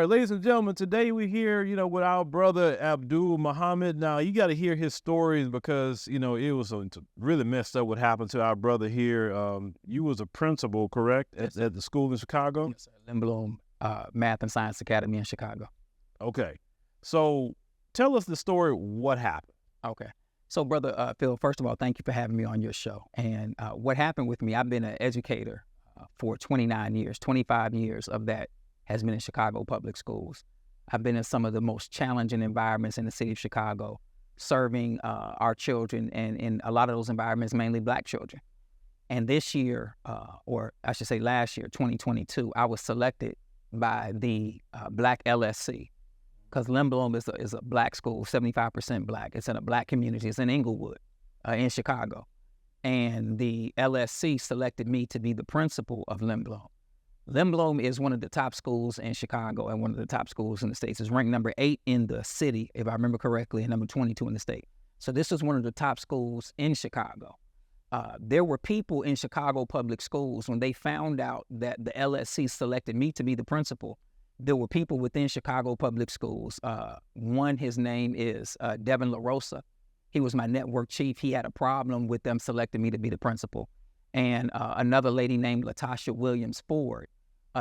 right, ladies and gentlemen, today we here, with our brother Abdul Muhammad. Now, you got to hear his stories because, it was really messed up what happened to our brother here. You was a principal, correct, at the school in Chicago? Yes, sir. Lindblom Math and Science Academy in Chicago. Okay. So tell us the story, what happened. Okay. So, Brother Phil, first of all, thank you for having me on your show. And what happened with me, I've been an educator for 29 years. 25 years of that has been in Chicago public schools. I've been in some of the most challenging environments in the city of Chicago, serving our children, and in a lot of those environments, mainly Black children. And this year, or I should say last year, 2022, I was selected by the Black LSC, because Lindblom is a Black school, 75% Black. It's in a Black community. It's in Inglewood, in Chicago. And the LSC selected me to be the principal of Lindblom. Lindblom is one of the top schools in Chicago and one of the top schools in the States. It's ranked number 8 in the city, if I remember correctly, and number 22 in the state. So this is one of the top schools in Chicago. There were people in Chicago public schools, when they found out that the LSC selected me to be the principal, there were people within Chicago public schools. One, his name is Devin LaRosa. He was my network chief. He had a problem with them selecting me to be the principal. And another lady named Latasha Williams Ford.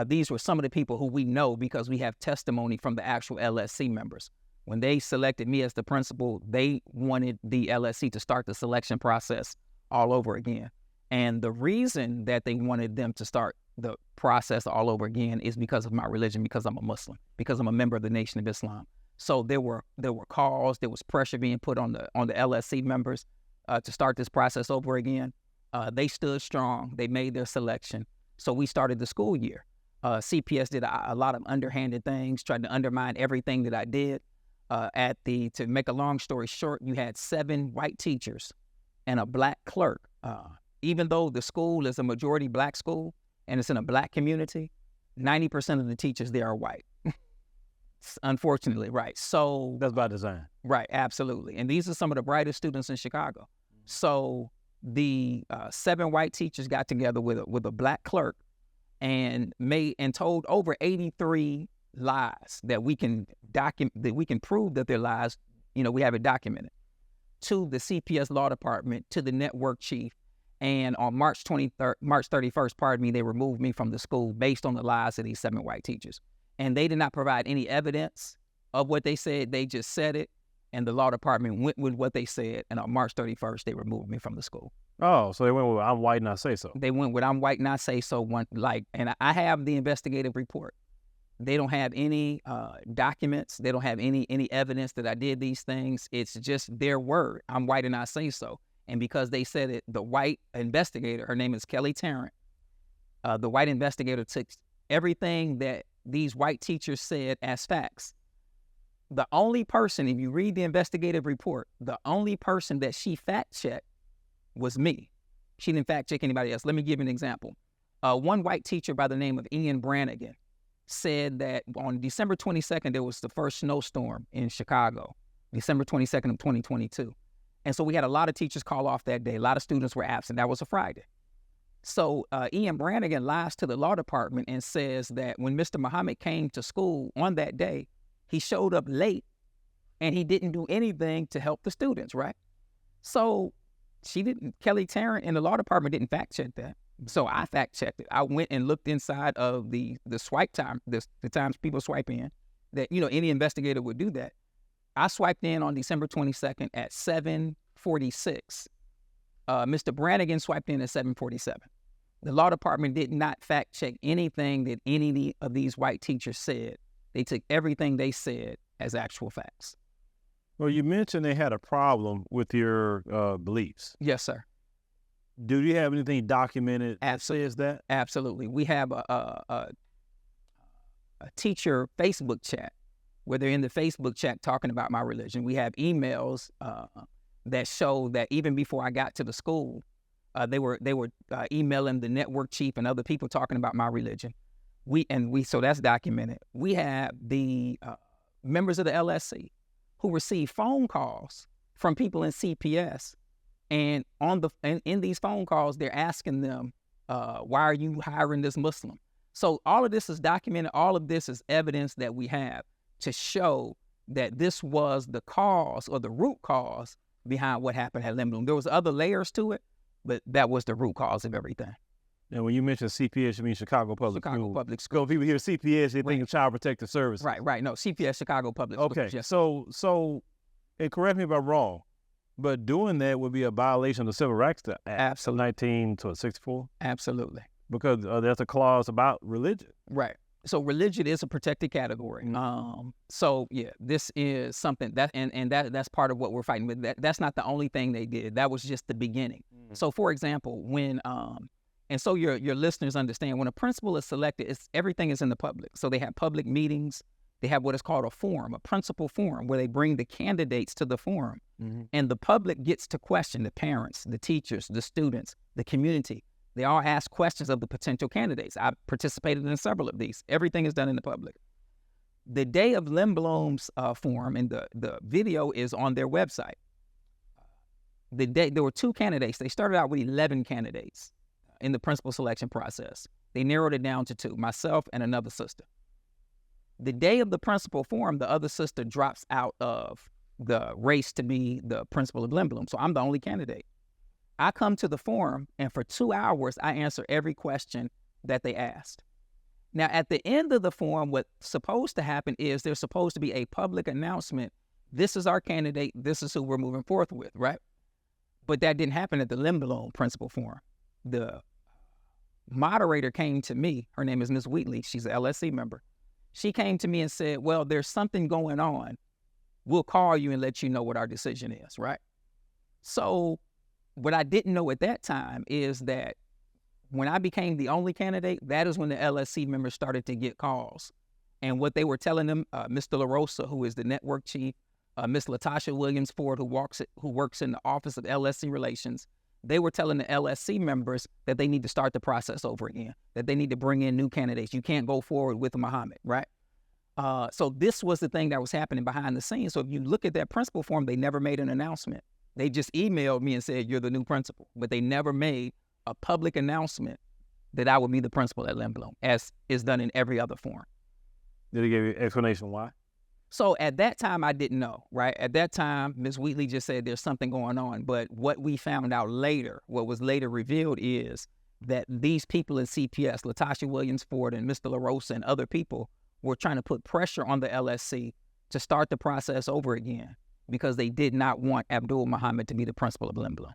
These were some of the people who we know because we have testimony from the actual LSC members. When they selected me as the principal, they wanted the LSC to start the selection process all over again. And the reason that they wanted them to start the process all over again is because of my religion, because I'm a Muslim, because I'm a member of the Nation of Islam. So there were calls, there was pressure being put on the LSC members to start this process over again. They stood strong. They made their selection. So we started the school year. CPS did a lot of underhanded things, tried to undermine everything that I did. To make a long story short, you had 7 white teachers and a Black clerk. Even though the school is a majority Black school and it's in a Black community, 90% of the teachers there are white. Unfortunately, right. So that's by design. Right, absolutely. And these are some of the brightest students in Chicago. So the 7 white teachers got together with a Black clerk and told over 83 lies that we can prove that they're lies. We have it documented, to the CPS law department, to the network chief. And on March 31st, they removed me from the school based on the lies of these 7 white teachers. And they did not provide any evidence of what they said. They just said it. And the law department went with what they said. And on March 31st, they removed me from the school. Oh, so they went with "I'm white and I say so." They went with "I'm white and I say so." And I have the investigative report. They don't have any documents. They don't have any evidence that I did these things. It's just their word. "I'm white and I say so." And because they said it, the white investigator, her name is Kelly Tarrant, the white investigator took everything that these white teachers said as facts. The only person, if you read the investigative report, the only person that she fact-checked was me. She didn't fact-check anybody else. Let me give you an example. One white teacher by the name of Ian Brannigan said that on December 22nd, there was the first snowstorm in Chicago, December 22nd of 2022. And so we had a lot of teachers call off that day. A lot of students were absent. That was a Friday. So Ian Brannigan lies to the law department and says that when Mr. Muhammad came to school on that day, he showed up late and he didn't do anything to help the students, right? So Kelly Tarrant and the law department didn't fact check that. So I fact checked it. I went and looked inside of the swipe time, the times people swipe in, that, any investigator would do that. I swiped in on December 22nd at 7:46. Mr. Brannigan swiped in at 7:47. The law department did not fact check anything that any of these white teachers said. They took everything they said as actual facts. Well, you mentioned they had a problem with your beliefs. Yes, sir. Do you have anything documented that says that? Absolutely. We have a teacher Facebook chat where they're in the Facebook chat talking about my religion. We have emails that show that even before I got to the school, they were emailing the network chief and other people talking about my religion. So that's documented. We have the members of the LSC who receive phone calls from people in CPS, and in these phone calls, they're asking them, "Why are you hiring this Muslim? So all of this is documented. All of this is evidence that we have to show that this was the cause or the root cause behind what happened at Lindblom. There was other layers to it, but that was the root cause of everything. And when you mention CPS, you mean Chicago Public Schools. Chicago Public Schools. So people hear CPS, they think of Child Protective Services. Right. No, CPS, Chicago Public Schools. Okay, Yes. so, and correct me if I'm wrong, but doing that would be a violation of the Civil Rights Act of 1964? Absolutely. Because there's a clause about religion. Right. So religion is a protected category. So yeah, this is something that, and that's part of what we're fighting with. That's not the only thing they did. That was just the beginning. So for example, when, and so your listeners understand, when a principal is selected, everything is in the public. So they have public meetings. They have what is called a forum, a principal forum, where they bring the candidates to the forum. And the public gets to question the parents, the teachers, the students, the community. They all ask questions of the potential candidates. I participated in several of these. Everything is done in the public. The day of Lindblom's forum, and the video is on their website. The day there were 2 candidates. They started out with 11 candidates in the principal selection process. They narrowed it down to 2, myself and another sister. The day of the principal forum, the other sister drops out of the race to be the principal of Lindblom. So I'm the only candidate. I come to the forum, and for 2 hours, I answer every question that they asked. Now, at the end of the forum, what's supposed to happen is there's supposed to be a public announcement. This is our candidate. This is who we're moving forth with, right? But that didn't happen at the Lindblom Principal Forum. The moderator came to me. Her name is Ms. Wheatley. She's an LSC member. She came to me and said, well, there's something going on. We'll call you and let you know what our decision is, right? So what I didn't know at that time is that when I became the only candidate, that is when the LSC members started to get calls. And what they were telling them, Mr. LaRosa, who is the network chief, Miss Latasha Williams-Ford, who works in the Office of LSC Relations, they were telling the LSC members that they need to start the process over again, that they need to bring in new candidates. You can't go forward with Muhammad, right? So this was the thing that was happening behind the scenes. So if you look at that principal forum, they never made an announcement. They just emailed me and said, you're the new principal. But they never made a public announcement that I would be the principal at Lindblom, as is done in every other forum. Did he give you an explanation why? So at that time, I didn't know, right? At that time, Ms. Wheatley just said there's something going on. But what we found out later, what was later revealed is that these people in CPS, Latasha Williams-Ford and Mr. LaRosa and other people, were trying to put pressure on the LSC to start the process over again, because they did not want Abdul Muhammad to be the principal of Lindblom.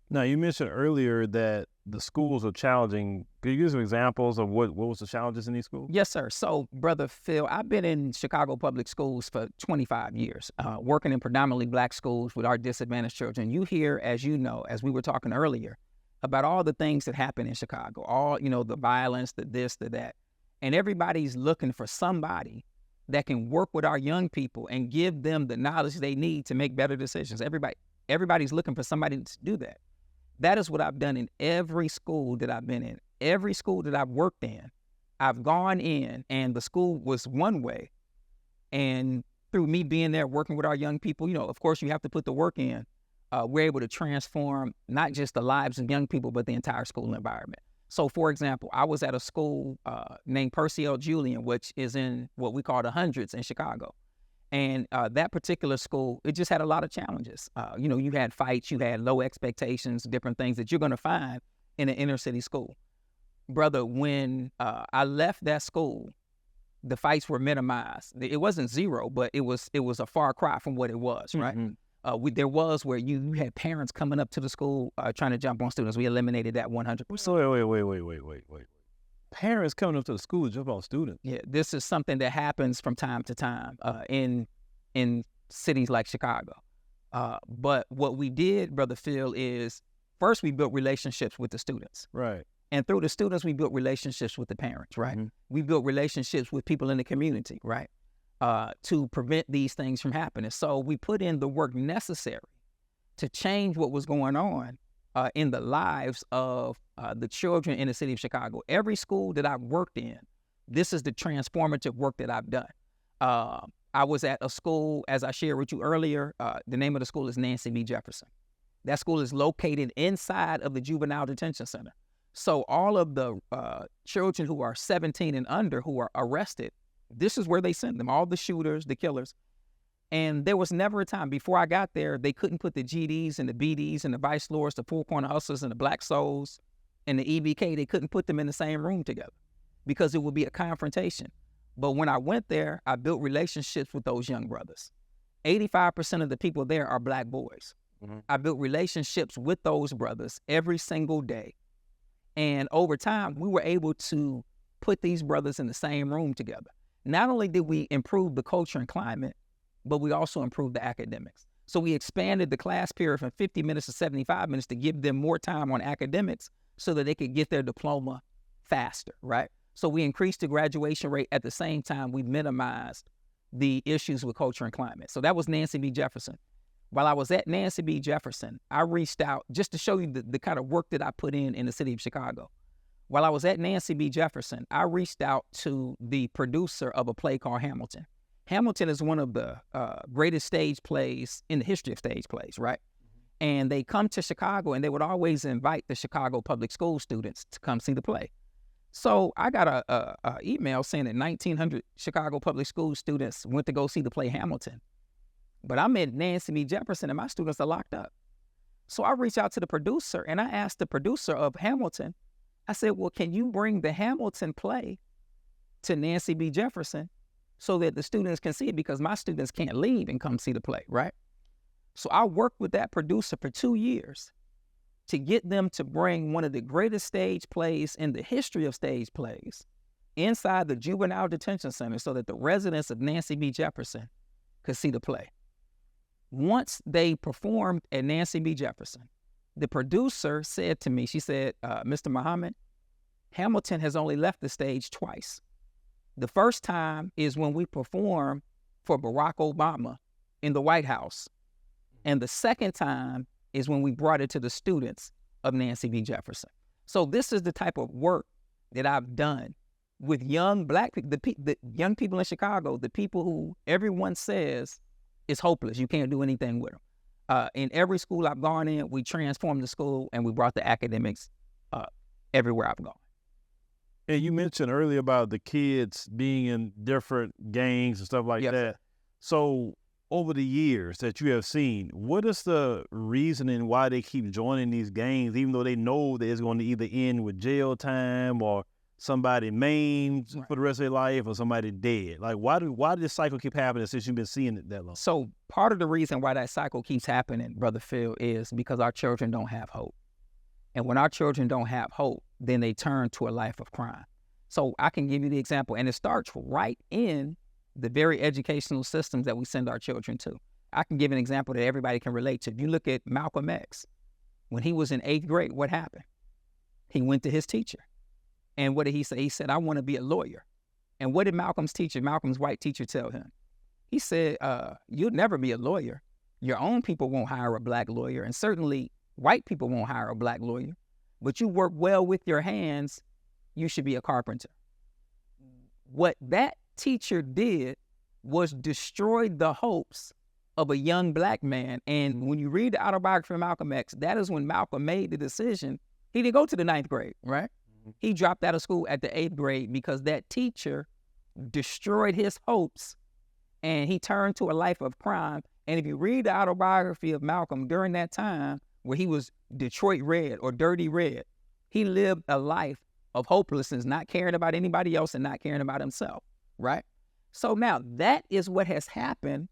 Now, you mentioned earlier that the schools are challenging. Could you give some examples of what was the challenges in these schools? Yes, sir. So, Brother Phil, I've been in Chicago public schools for 25 years, working in predominantly Black schools with our disadvantaged children. You hear, as you know, as we were talking earlier, about all the things that happen in Chicago, all, the violence, the this, the that. And everybody's looking for somebody that can work with our young people and give them the knowledge they need to make better decisions. Everybody's looking for somebody to do that. That is what I've done in every school that I've been in. Every school that I've worked in, I've gone in, and the school was one way. And through me being there, working with our young people, of course, you have to put the work in. We're able to transform not just the lives of young people, but the entire school environment. So, for example, I was at a school named Percy L. Julian, which is in what we call the hundreds in Chicago. And that particular school, it just had a lot of challenges. You had fights, you had low expectations, different things that you're going to find in an inner city school. Brother, when I left that school, the fights were minimized. It wasn't zero, but it was a far cry from what it was, right? Mm-hmm. There was where you had parents coming up to the school trying to jump on students. We eliminated that 100%. So wait. Parents coming up to the school to jump on students? Yeah, this is something that happens from time to time in cities like Chicago. But what we did, Brother Phil, is first we built relationships with the students. Right. And through the students, we built relationships with the parents, right? Mm-hmm. We built relationships with people in the community, right? To prevent these things from happening. So we put in the work necessary to change what was going on in the lives of the children in the city of Chicago. Every school that I've worked in, this is the transformative work that I've done. I was at a school, as I shared with you earlier, the name of the school is Nancy B. Jefferson. That school is located inside of the Juvenile Detention Center. So all of the children who are 17 and under who are arrested, this is where they send them, all the shooters, the killers. And there was never a time before I got there, they couldn't put the GDs and the BDs and the Vice Lords, the Four Corner Hustlers and the Black Souls and the EBK, they couldn't put them in the same room together because it would be a confrontation. But when I went there, I built relationships with those young brothers. 85% of the people there are Black boys. Mm-hmm. I built relationships with those brothers every single day. And over time, we were able to put these brothers in the same room together. Not only did we improve the culture and climate, but we also improved the academics. So we expanded the class period from 50 minutes to 75 minutes to give them more time on academics so that they could get their diploma faster, right? So we increased the graduation rate at the same time we minimized the issues with culture and climate. So that was Nancy B. Jefferson. While I was at Nancy B. Jefferson, I reached out just to show you the kind of work that I put in the city of Chicago. While I was at Nancy B. Jefferson, I reached out to the producer of a play called Hamilton. Hamilton is one of the greatest stage plays in the history of stage plays, right? And they come to Chicago, and they would always invite the Chicago public school students to come see the play. So I got a email saying that 1,900 Chicago public school students went to go see the play Hamilton. But I'm at Nancy B. Jefferson, and my students are locked up. So I reached out to the producer, and I asked the producer of Hamilton, I said, well, can you bring the Hamilton play to Nancy B. Jefferson so that the students can see it, because my students can't leave and come see the play, right? So I worked with that producer for 2 years to get them to bring one of the greatest stage plays in the history of stage plays inside the juvenile detention center so that the residents of Nancy B. Jefferson could see the play. Once they performed at Nancy B. Jefferson, the producer said to me, she said, Mr. Muhammad, Hamilton has only left the stage twice. The first time is when we performed for Barack Obama in the White House. And the second time is when we brought it to the students of Nancy B. Jefferson. So this is the type of work that I've done with young Black people, the young people in Chicago, the people who everyone says is hopeless. You can't do anything with them. In every school I've gone in, we transformed the school and we brought the academics everywhere I've gone. And you mentioned earlier about the kids being in different gangs and stuff like that. So over the years that you have seen, what is the reasoning why they keep joining these gangs, even though they know that it's going to either end with jail time or somebody maimed for the rest of their life or somebody dead? Like, why did this cycle keep happening since you've been seeing it that long? So part of the reason why that cycle keeps happening, Brother Phil, is because our children don't have hope. And when our children don't have hope, then they turn to a life of crime. So I can give you the example, and it starts right in the very educational systems that we send our children to. I can give an example that everybody can relate to. If you look at Malcolm X, when he was in 8th grade, what happened? He went to his teacher. And what did he say? He said, I want to be a lawyer. And what did Malcolm's white teacher tell him? He said, you'll never be a lawyer. Your own people won't hire a Black lawyer, and certainly white people won't hire a Black lawyer. But you work well with your hands, you should be a carpenter. What that teacher did was destroy the hopes of a young Black man. And when you read the autobiography of Malcolm X, that is when Malcolm made the decision. He didn't go to the 9th grade, right? Mm-hmm. He dropped out of school at the 8th grade because that teacher destroyed his hopes and he turned to a life of crime. And if you read the autobiography of Malcolm during that time where he was Detroit Red or Dirty Red, he lived a life of hopelessness, not caring about anybody else and not caring about himself, right? So now that is what has happened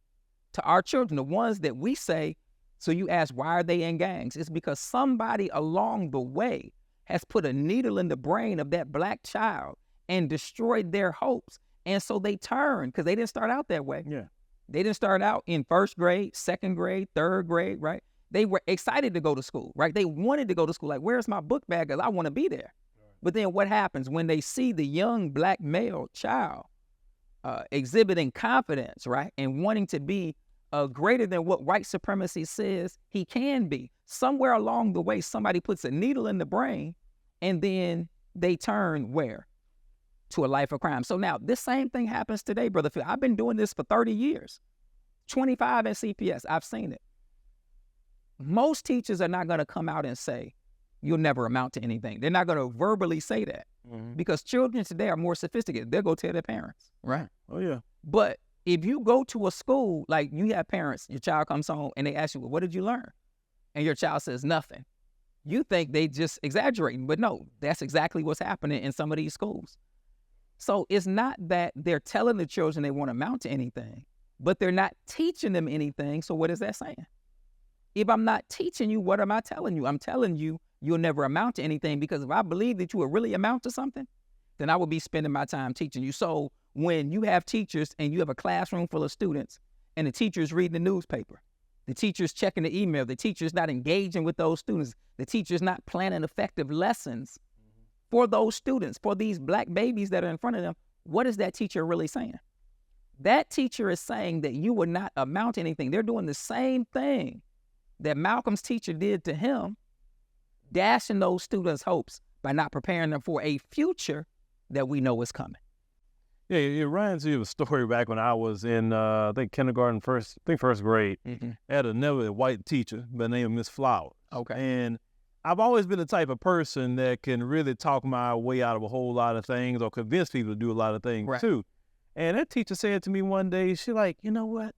to our children, the ones that we say, so you ask, why are they in gangs? It's because somebody along the way has put a needle in the brain of that Black child and destroyed their hopes. And so they turn, because they didn't start out that way. Yeah. They didn't start out in 1st grade, 2nd grade, 3rd grade, right? They were excited to go to school, right? They wanted to go to school. Like, where's my book bag? Because I want to be there. But then what happens when they see the young Black male child exhibiting confidence, right, and wanting to be greater than what white supremacy says he can be? Somewhere along the way, somebody puts a needle in the brain, and then they turn where? To a life of crime. So now this same thing happens today, Brother Phil. I've been doing this for 30 years, 25 in CPS. I've seen it. Most teachers are not going to come out and say, you'll never amount to anything. They're not going to verbally say that because children today are more sophisticated. They'll go tell their parents, right? Oh, yeah. But if you go to a school, like you have parents, your child comes home and they ask you, well, what did you learn? And your child says nothing. You think they just exaggerating, but no, that's exactly what's happening in some of these schools. So it's not that they're telling the children they won't amount to anything, but they're not teaching them anything. So what is that saying? If I'm not teaching you, what am I telling you? I'm telling you you'll never amount to anything, because if I believe that you will really amount to something, then I would be spending my time teaching you. So when you have teachers and you have a classroom full of students and the teacher's reading the newspaper, the teacher's checking the email, the teacher's not engaging with those students, the teacher's not planning effective lessons for those students, for these black babies that are in front of them, what is that teacher really saying? That teacher is saying that you will not amount to anything. They're doing the same thing that Malcolm's teacher did to him, dashing those students' hopes by not preparing them for a future that we know is coming. Yeah, it reminds me of a story back when I was in, I think kindergarten, first grade. I had another white teacher by the name of Miss Flowers. Okay. And I've always been the type of person that can really talk my way out of a whole lot of things or convince people to do a lot of things too. And that teacher said to me one day, she like, you know what?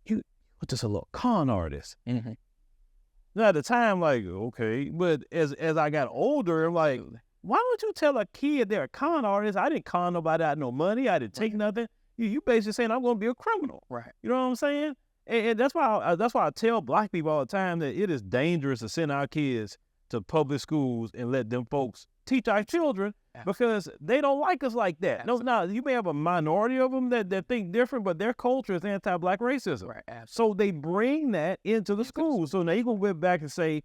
You're just a little con artist. Now, at the time, like, okay. But as I got older, I'm like, why would you tell a kid they're a con artist? I didn't con nobody out no money. I didn't take nothing. You basically saying I'm going to be a criminal. Right. You know what I'm saying? And that's why I tell black people all the time that it is dangerous to send our kids to public schools and let them folks teach our children because they don't like us like that. No, now you may have a minority of them that think different, but their culture is anti-black racism. Right. Absolutely. So they bring that into the schools. So now you're going to go back and say,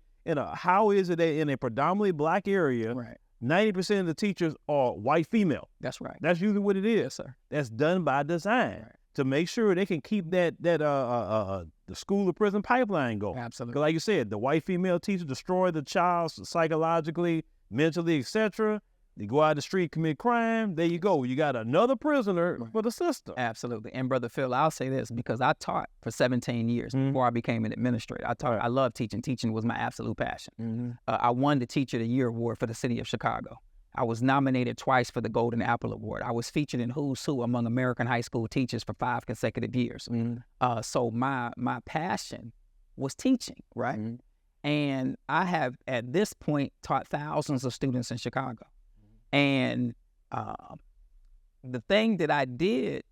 how is it that in a predominantly black area, 90% of the teachers are white female? That's right. That's usually what it is. Yes, sir. That's done by design to make sure they can keep the school to prison pipeline going. Absolutely. Because like you said, the white female teacher destroy the child psychologically, mentally, etc. They go out in the street, commit crime. There you go. You got another prisoner for the system. Absolutely. And Brother Phil, I'll say this because I taught for 17 years before I became an administrator. I taught. I love teaching. Teaching was my absolute passion. I won the Teacher of the Year award for the city of Chicago. I was nominated twice for the Golden Apple Award. I was featured in Who's Who among American high school teachers for 5 consecutive years. So my passion was teaching, right? And I have, at this point, taught thousands of students in Chicago. And the thing that I did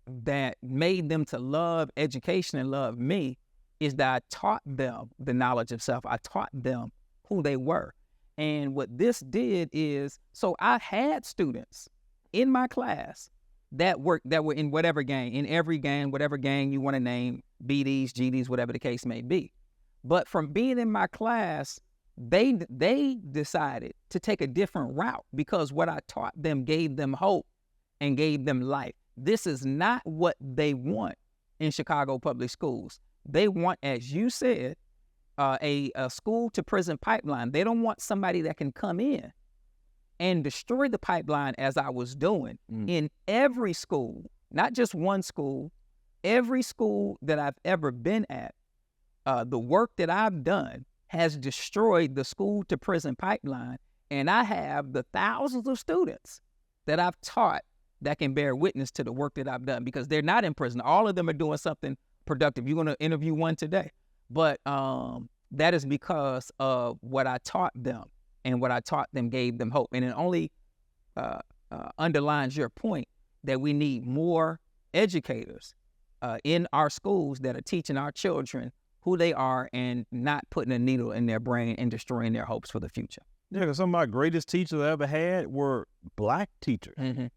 that made them to love education and love me is that I taught them the knowledge of self. I taught them who they were. And what this did is, so I had students in my class that were in whatever gang, in every gang, whatever gang you want to name, BDs, GDs, whatever the case may be. But from being in my class, they decided to take a different route because what I taught them gave them hope and gave them life. This is not what they want in Chicago public schools. They want, as you said, a school to prison pipeline. They don't want somebody that can come in and destroy the pipeline as I was doing in every school, not just one school, every school that I've ever been at. The work that I've done has destroyed the school to prison pipeline. And I have the thousands of students that I've taught that can bear witness to the work that I've done because they're not in prison. All of them are doing something productive. You're going to interview one today. But that is because of what I taught them, and what I taught them gave them hope. And it only underlines your point that we need more educators in our schools that are teaching our children who they are and not putting a needle in their brain and destroying their hopes for the future. Yeah, because some of my greatest teachers I ever had were black teachers.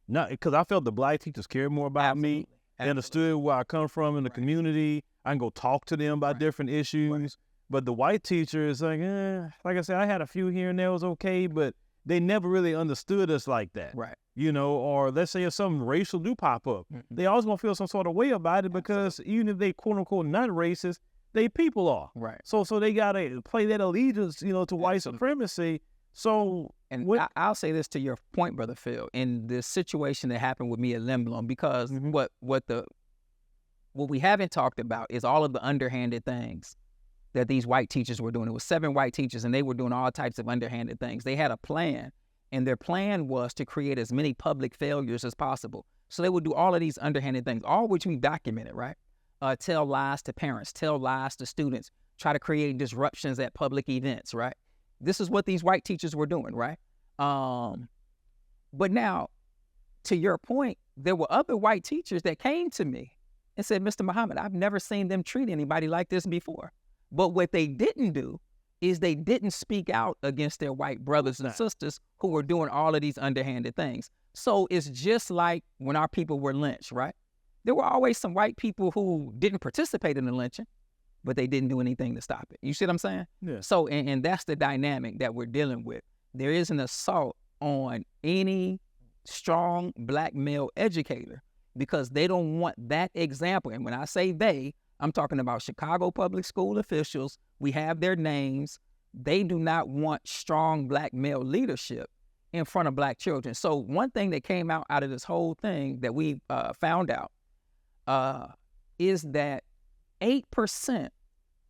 Not because I felt the black teachers cared more about me. They understood where I come from in the community. I can go talk to them about different issues. But the white teachers, like I said, I had a few here and there was okay, but they never really understood us like that. Right. You know, or let's say if something racial do pop up, they always gonna feel some sort of way about it because even if they quote unquote not racist, they people are. Right. So they gotta play that allegiance, to white supremacy. So, and I'll say this to your point, Brother Phil, in this situation that happened with me at Limblom, because what we haven't talked about is all of the underhanded things that these white teachers were doing. It was 7 white teachers, and they were doing all types of underhanded things. They had a plan, and their plan was to create as many public failures as possible. So they would do all of these underhanded things, all which we documented, right? Tell lies to parents, tell lies to students, try to create disruptions at public events, right? This is what these white teachers were doing, right? But now, to your point, there were other white teachers that came to me and said, Mr. Muhammad, I've never seen them treat anybody like this before. But what they didn't do is they didn't speak out against their white brothers and sisters who were doing all of these underhanded things. So it's just like when our people were lynched, right? There were always some white people who didn't participate in the lynching, but they didn't do anything to stop it. You see what I'm saying? Yeah. So, and that's the dynamic that we're dealing with. There is an assault on any strong black male educator because they don't want that example. And when I say they, I'm talking about Chicago public school officials. We have their names. They do not want strong black male leadership in front of black children. So one thing that came out of this whole thing that we found out is that 8%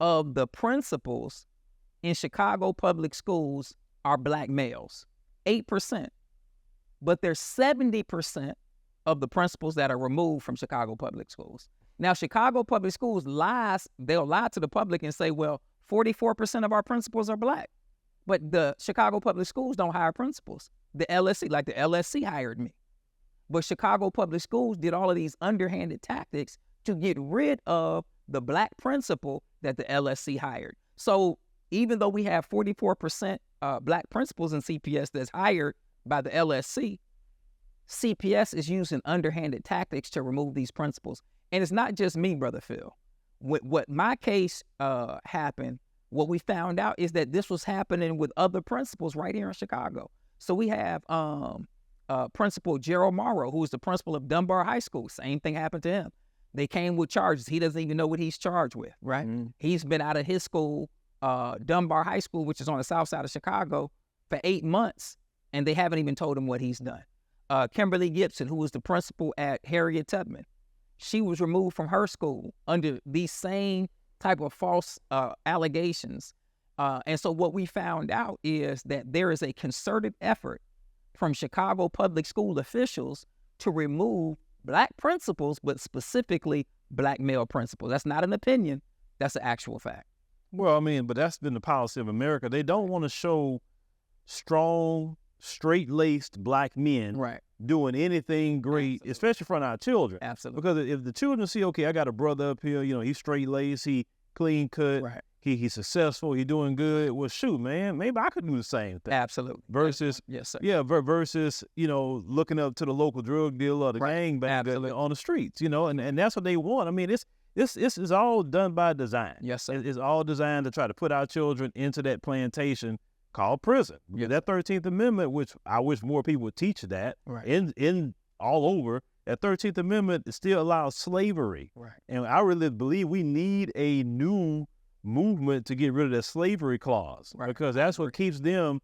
of the principals in Chicago public schools are black males. 8%. But there's 70% of the principals that are removed from Chicago public schools. Now, Chicago public schools they'll lie to the public and say, well, 44% of our principals are black. But the Chicago public schools don't hire principals. The LSC hired me. But Chicago public schools did all of these underhanded tactics to get rid of the black principal that the LSC hired. So even though we have 44% black principals in CPS that's hired by the LSC, CPS is using underhanded tactics to remove these principals. And it's not just me, Brother Phil. What my case happened, what we found out is that this was happening with other principals right here in Chicago. So we have Principal Gerald Morrow, who is the principal of Dunbar High School. Same thing happened to him. They came with charges. He doesn't even know what he's charged with, right? He's been out of his school, Dunbar High School, which is on the south side of Chicago, for 8 months, and they haven't even told him what he's done. Kimberly Gibson, who was the principal at Harriet Tubman, she was removed from her school under these same type of false allegations. And so what we found out is that there is a concerted effort from Chicago public school officials to remove black principals, but specifically black male principals. That's not an opinion. That's an actual fact. Well, I mean, but that's been the policy of America. They don't want to show strong, straight-laced black men doing anything great, especially in front of our children. Absolutely. Because if the children see, okay, I got a brother up here, he's straight-laced, he clean-cut, he's successful, he's doing good, well, shoot, man, maybe I could do the same thing. Absolutely. Versus, yes, sir. Yeah, versus, looking up to the local drug dealer or the gangbanger on the streets, and that's what they want. I mean, this is all done by design. Yes, sir. It's all designed to try to put our children into that plantation called prison. Yes. That 13th Amendment, which I wish more people would teach that in all over, that 13th Amendment still allows slavery. Right. And I really believe we need a new movement to get rid of that slavery clause because that's what keeps them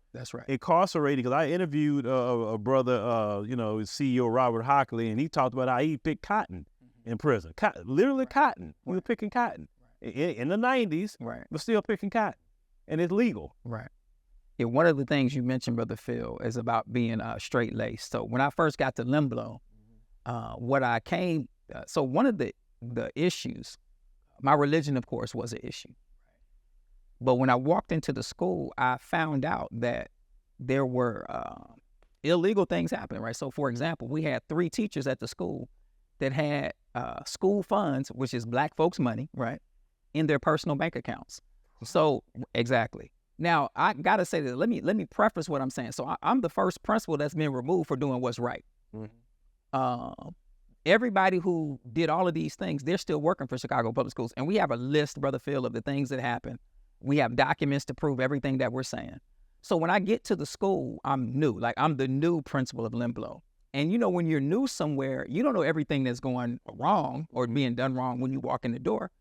incarcerated. Because I interviewed a brother, CEO Robert Hockley, and he talked about how he picked cotton in prison. Literally cotton. We were picking cotton in the 90s, but still picking cotton. And it's legal. Right. Yeah, one of the things you mentioned, Brother Phil, is about being straight-laced. So when I first got to Limblom, so one of the issues, my religion, of course, was an issue. But when I walked into the school, I found out that there were illegal things happening, right? So, for example, we had 3 teachers at the school that had school funds, which is black folks' money, right, in their personal bank accounts. So, exactly. Now, I got to say that, let me preface what I'm saying. So I'm the first principal that's been removed for doing what's right. Everybody who did all of these things, they're still working for Chicago Public Schools. And we have a list, Brother Phil, of the things that happened. We have documents to prove everything that we're saying. So when I get to the school, I'm new. Like, I'm the new principal of Limblom. And when you're new somewhere, you don't know everything that's going wrong or being done wrong when you walk in the door.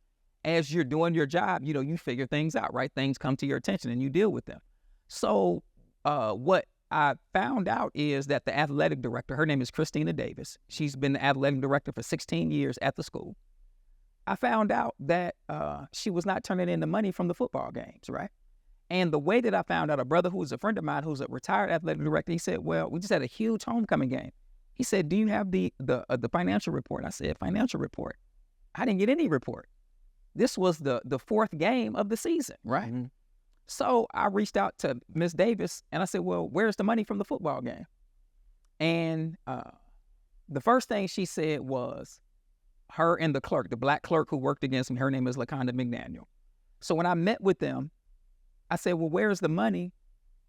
As you're doing your job, you figure things out, right? Things come to your attention and you deal with them. So what I found out is that the athletic director, her name is Christina Davis. She's been the athletic director for 16 years at the school. I found out that she was not turning in the money from the football games, right? And the way that I found out, a brother who was a friend of mine, who's a retired athletic director, he said, well, we just had a huge homecoming game. He said, do you have the financial report? I said, financial report? I didn't get any report. This was the fourth game of the season, right? Mm-hmm. So I reached out to Miss Davis and I said, well, where's the money from the football game? And the first thing she said was her and the clerk, the black clerk who worked against me, her name is LaConda McDaniel. So when I met with them, I said, well, where's the money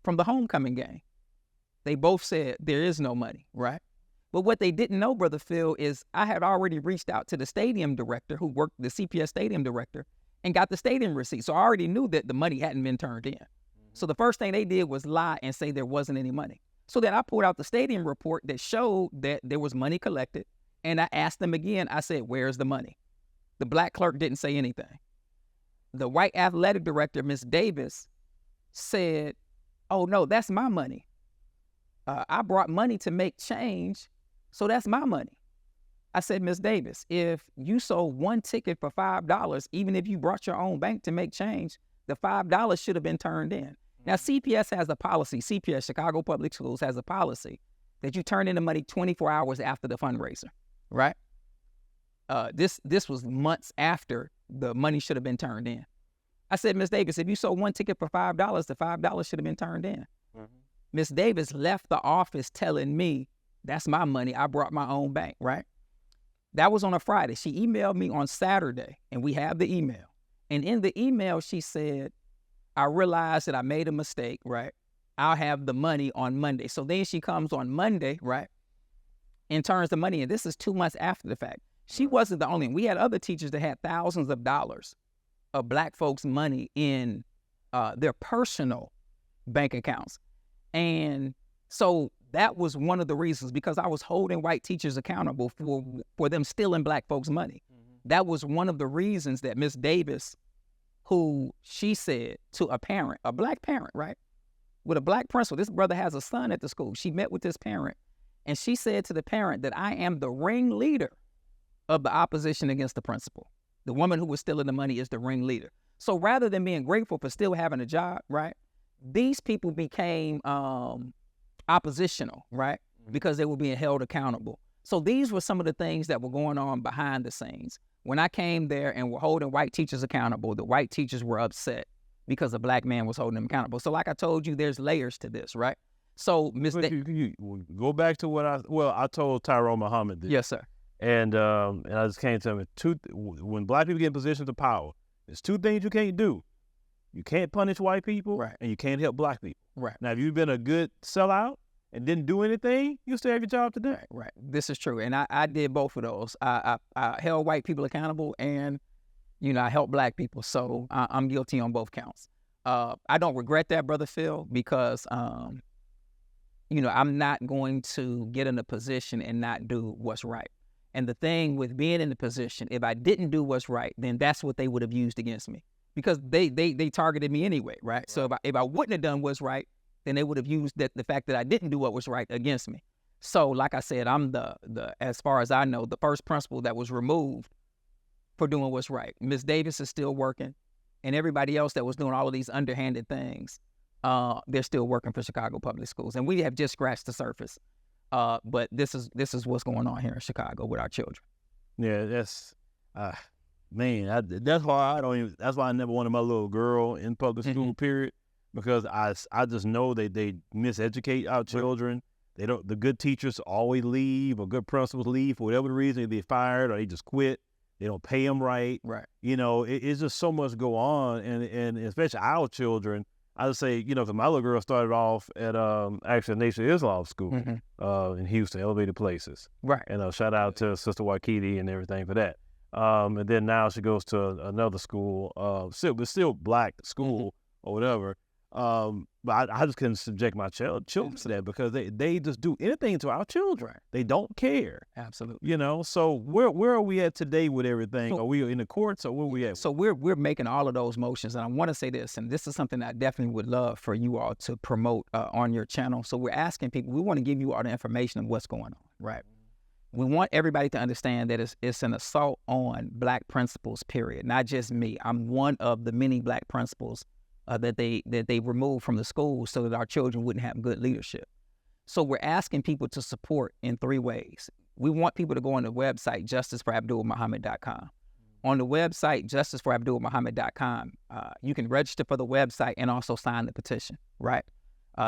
from the homecoming game? They both said there is no money, right? But what they didn't know, Brother Phil, is I had already reached out to the stadium director who worked, the CPS stadium director, and got the stadium receipt. So I already knew that the money hadn't been turned in. Mm-hmm. So the first thing they did was lie and say there wasn't any money. So then I pulled out the stadium report that showed that there was money collected. And I asked them again, I said, where's the money? The black clerk didn't say anything. The white athletic director, Miss Davis, said, oh, no, that's my money. I brought money to make change, so that's my money. I said, Miss Davis, if you sold one ticket for $5, even if you brought your own bank to make change, the $5 should have been turned in. Now, CPS has a policy, CPS, Chicago Public Schools, has a policy that you turn in the money 24 hours after the fundraiser, right? This was months after the money should have been turned in. I said, Miss Davis, if you sold one ticket for $5, the $5 should have been turned in. Miss Davis left the office telling me, that's my money, I brought my own bank, right? That was on a Friday. She emailed me on Saturday, and we have the email. And in the email, she said, I realized that I made a mistake, right? I'll have the money on Monday. So then she comes on Monday, right, and turns the money in. This is 2 months after the fact. She wasn't the only one. We had other teachers that had thousands of dollars of black folks' money in their personal bank accounts. And so that was one of the reasons, because I was holding white teachers accountable for them stealing black folks' money. Mm-hmm. That was one of the reasons that Miss Davis, who she said to a parent, a black parent, right, with a black principal, this brother has a son at the school. She met with this parent, and she said to the parent that I am the ringleader of the opposition against the principal. The woman who was stealing the money is the ringleader. So rather than being grateful for still having a job, right, these people became oppositional, right, because they were being held accountable. So these were some of the things that were going on behind the scenes. When I came there and were holding white teachers accountable, the white teachers were upset because a black man was holding them accountable. So like I told you, there's layers to this, right? So you go back to what I told Tyrone Muhammad this. Yes, sir. And I just came to him, when black people get in positions of power, there's two things you can't do. You can't punish white people, right, and you can't help black people. Right. Now, if you've been a good sellout and didn't do anything, you still have your job today. Right. This is true. And I did both of those. I held white people accountable, and, I helped black people. So I'm guilty on both counts. I don't regret that, Brother Phil, because, I'm not going to get in a position and not do what's right. And the thing with being in the position, if I didn't do what's right, then that's what they would have used against me, because they targeted me anyway, right? So if I wouldn't have done what's right, then they would have used the fact that I didn't do what was right against me. So like I said, I'm the as far as I know, the first principal that was removed for doing what's right. Miss Davis is still working, and everybody else that was doing all of these underhanded things, they're still working for Chicago Public Schools. And we have just scratched the surface. But this is what's going on here in Chicago with our children. Yeah, that's man. That's why that's why I never wanted my little girl in public school. Period, because I just know they miseducate our children. They don't. The good teachers always leave, or good principals leave for whatever the reason. They fired or they just quit. They don't pay them right. Right. It's just so much go on, and especially our children. I would say, because my little girl started off at actually Nation Islam School in Houston, Elevated Places. Right. And shout out to Sister Wakiti and everything for that. And then now she goes to another school, still black school or whatever. But I just couldn't subject my children to that, because they just do anything to our children. Right. They don't care. Absolutely. So where are we at today with everything? Are we in the courts, or where are we at? So we're making all of those motions, and I want to say this, and this is something I definitely would love for you all to promote on your channel. So we're asking people, we want to give you all the information of what's going on, right? We want everybody to understand that it's an assault on Black principals, period. Not just me. I'm one of the many Black principals that they removed from the schools so that our children wouldn't have good leadership. So we're asking people to support in 3 ways. We want people to go on the website, justiceforabdulmuhammad.com. On the website, justiceforabdulmuhammad.com, you can register for the website and also sign the petition, right?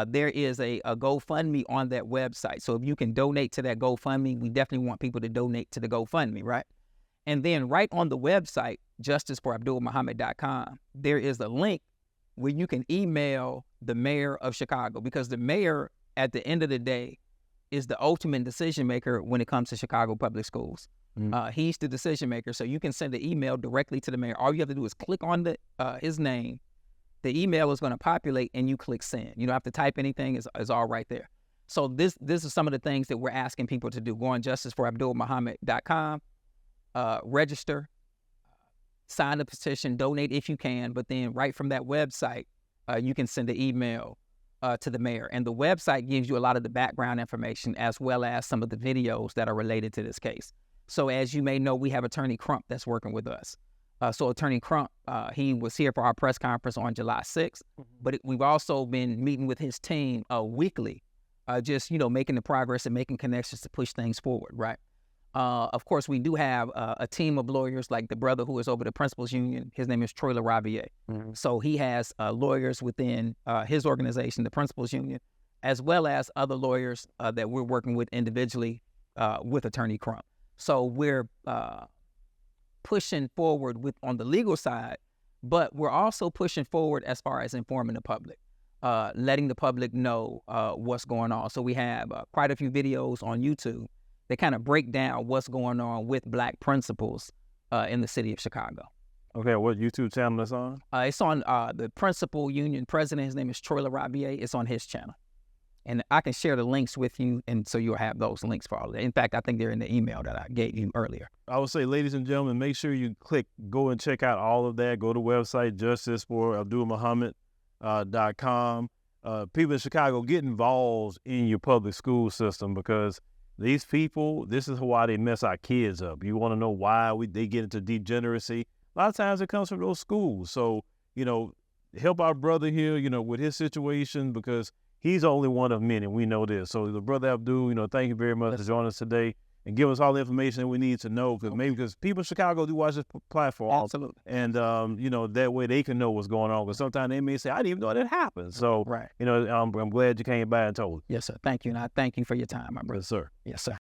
There is a GoFundMe on that website. So if you can donate to that GoFundMe, we definitely want people to donate to the GoFundMe, right? And then right on the website, justiceforabdulmuhammad.com, there is a link where you can email the mayor of Chicago, because the mayor, at the end of the day, is the ultimate decision maker when it comes to Chicago public schools. He's the decision maker, so you can send an email directly to the mayor. All you have to do is click on his name. The email is going to populate, and you click send. You don't have to type anything. It's all right there. So this is some of the things that we're asking people to do. Go on justiceforabdulmuhammad.com, register, sign the petition, donate if you can, but then right from that website, you can send an email to the mayor. And the website gives you a lot of the background information as well as some of the videos that are related to this case. So as you may know, we have Attorney Crump that's working with us. So Attorney Crump, he was here for our press conference on July 6th, but we've also been meeting with his team weekly, just, making the progress and making connections to push things forward, right? Of course, we do have a team of lawyers, like the brother who is over the Principals Union. His name is Troy LaRaviere. So he has lawyers within his organization, the Principals Union, as well as other lawyers that we're working with individually with Attorney Crump. So we're pushing forward on the legal side, but we're also pushing forward as far as informing the public, letting the public know what's going on. So we have quite a few videos on YouTube that kind of break down what's going on with Black principals in the city of Chicago. Okay, what YouTube channel is on? It's on the Principal Union president. His name is Troy LaRaviere. It's on his channel. And I can share the links with you, and so you'll have those links for all of that. In fact, I think they're in the email that I gave you earlier. I would say, ladies and gentlemen, make sure you go and check out all of that. Go to the website, justiceforabdulmuhammad.com. People in Chicago, get involved in your public school system, because these people, this is why they mess our kids up. You want to know why they get into degeneracy? A lot of times it comes from those schools. So, help our brother here, with his situation, because he's only one of many. We know this. So the brother Abdul, thank you very much for joining us today and give us all the information that we need to know, because people in Chicago do watch this platform. Absolutely. And, that way they can know what's going on. Because sometimes they may say, I didn't even know that happened. So, right. I'm glad you came by and told us. Yes, sir. Thank you. And I thank you for your time, my brother. Yes, sir. Yes, sir.